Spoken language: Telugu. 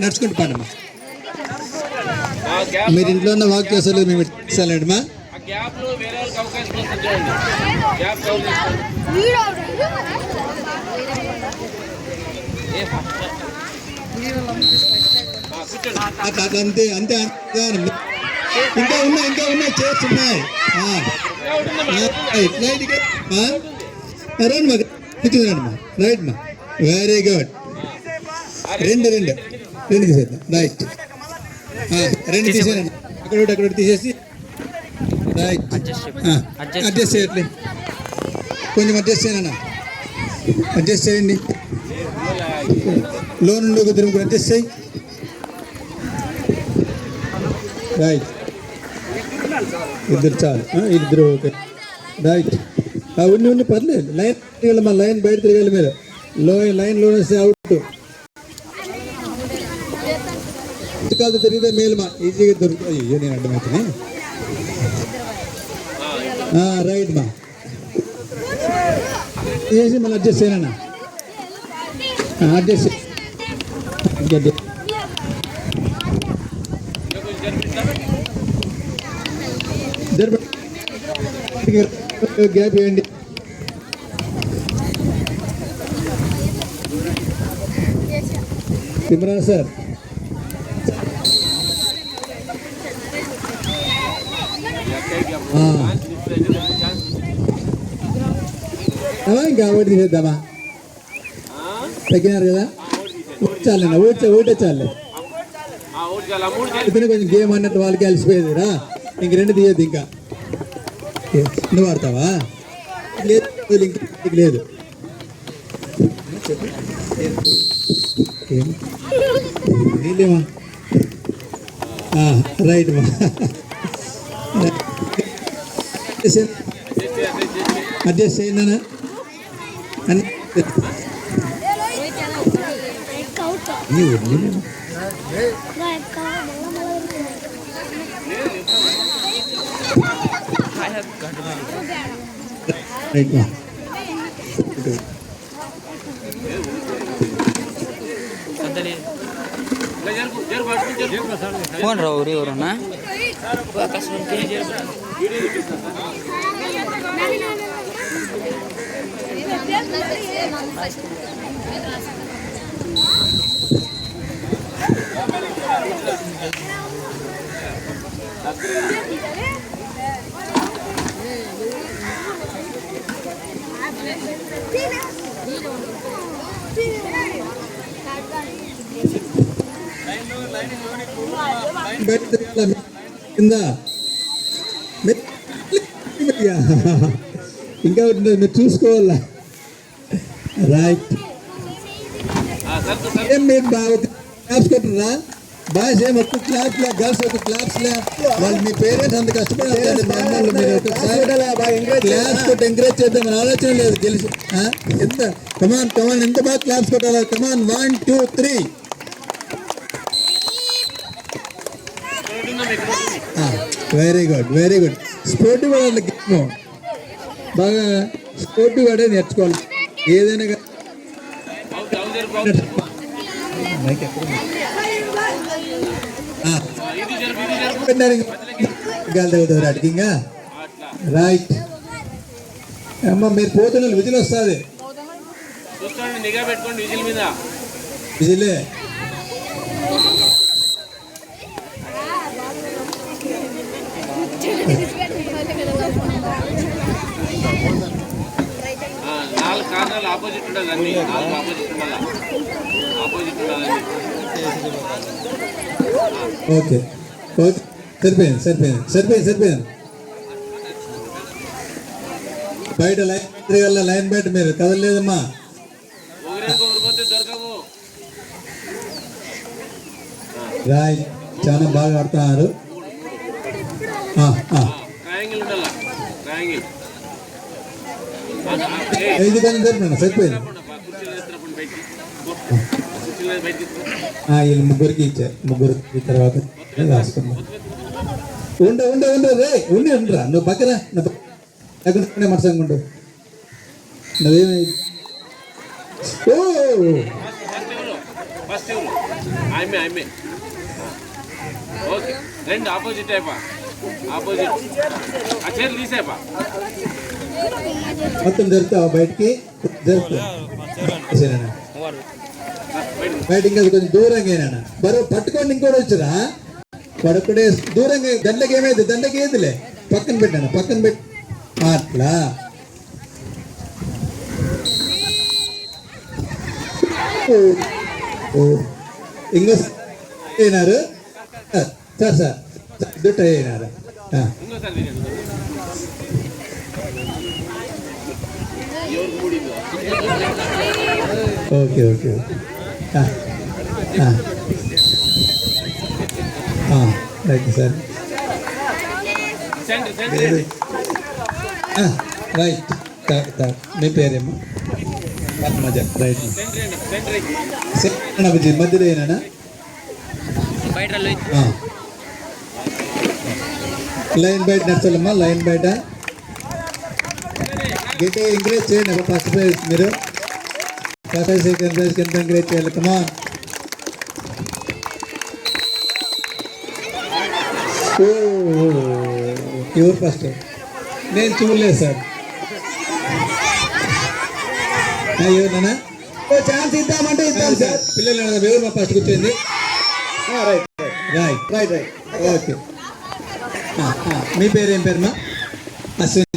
నడుచుకుంటూ పండమ్మా. మీరు ఇంట్లో ఉన్న వాక్ చేసలేదు మేము ఇస్తాలేడమ్మా. అంతే అంతే ఇంకా ఉన్నాయి చైర్స్ ఉన్నాయి. రండి మా కూర్చుందండి మా రైట్ మా వెరీ గుడ్. రెండు తీసేద్దాం రైట్. రెండు తీసేయండి అక్కడ తీసేసి రైట్ అడ్జస్ట్ చేయట్లే కొంచెం అడ్జస్ట్ చేయనా అడ్జస్ట్ చేయండి. లో నుండి ఒక తిరుగు అడ్జస్ట్ చేయి రైట్. ఇద్దరు చాలు ఇద్దరు ఓకే రైట్. ఉన్ని పర్లేదు లైన్ తిరగాలి మా లైన్ బయట తిరగాలి మీరు లైన్లో వస్తే అవుట్ కాదు తిరిగితే మేలు మా ఈజీగా దొరుకుతుంది. అయ్యో నేను అడ్డమవుతుంది రైట్ మా చేసి మళ్ళీ అడ్జస్ట్ చేయనా అడ్జస్ట్ గ్యాప్ వేయండి. ఇమ్రాన్ సార్ ఇంకా ఓటు తీసేద్దామా తగ్గినారు కదా చాలేనా ఓటే చాలే కొంచెం గేమ్ అన్నట్టు వాళ్ళకి కలిసిపోయేది రా. ఇంక రెండు తీయద్దు ఇంకా నువ్వు ఆడతావా లేదు ఇంక లేదు నీళ్ళేమా రైట్ మా అడ్జస్ట్ చేయండి రైట్ మా ఫోన్ రావు ఎవరన్నా కింద ఇంకా ఉంటుంది మీరు చూసుకోవాలా రైట్. ఏం మీరు బాగా క్లాప్స్ కొట్టరా బాయ్స్ ఏం ఒక్క క్లాప్స్ లే గర్ల్స్ ఒక క్లాప్స్ లే వాళ్ళు మీ పేరెంట్స్ అంత కష్టపడాలి మీ అమ్మలు మీరు ఒకసారి క్లాప్స్ కొట్టి ఎంకరేజ్ చేద్దామని ఆలోచన లేదు గెలిచి ఎంత కమాన్ ఎంత బాగా క్లాప్స్ కొట్టాలి కమాన్ 1 2 3 వెరీ గుడ్ స్పోర్టివ్ వాళ్ళ గేమ్ బాగా స్పోర్టివ్ ఆడే నేర్చుకోవాలి ఏదైనా గాలి తగ్గుతుంది వాటికి ఇంకా రైట్. అమ్మ మీరు పోతున్న విజిల్ వస్తుంది విజిలే ఆపోజిట్ ఉండాలి అన్ని ఆపోజిట్ ఉండాలి ఓకే సరిపోయింది బయట లైన్ బయట మీరు కదలలేదమ్మా. రాయ్ చాలా బాగా ఆడుతున్నారు. ఇది కానీ సరిపోయింది. వీళ్ళు ముగ్గురికి ఇచ్చారు. ముగ్గురికి తర్వాత రాసుకున్నాం. ఉండరా నువ్వు పక్కన ఎక్కడ మనసంగా ఉండు. నువ్వేమి ఆమె ఓకే రెండు ఆపోజిట్ అయిపా ఆపోజిట్ ఆ చైర్లు తీసేపా మొత్తం జరుపుతావా బయటికి జరుపుతా బయట ఇంకా కొంచెం దూరంగా అయినా బరువు పట్టుకోండి ఇంకోటి వచ్చురా పడకుడే దూరంగా దండకి ఏమైంది దండకి ఏదిలే పక్కన పెట్టాను పక్కన పెట్టి అట్లా ఇంకో అయినారు సార్ దుట్ట అయినారు ఇంకోసారి తీయండి. ఎవరు మూడిందో okay okay right sir centre centre right మీ పేరేమో పద్మజ రైట్ సెంటర్ అభిజిత్ మధ్యలో అయినా లైన్ బయట నచ్చలమ్మా లైన్ బయట గట్టి ఎంకరేజ్ చేయండి ఒక ఫస్ట్ ప్రైజ్ మీరు ఫస్ట్ ప్రైజ్ సెకండ్ ప్రైజ్ కింద ఎంకరేజ్ చేయాలి కమా ఎవరు ఫస్ట్ నేను చూడలేదు సార్ ఎవరినా ఛాన్స్ ఇద్దామంటే ఇద్దాం సార్ పిల్లలు ఎవరు మా ఫస్ట్ కూర్చోండి right right right right okay మీ పేరు ఏం పేరుమా అశ్విన్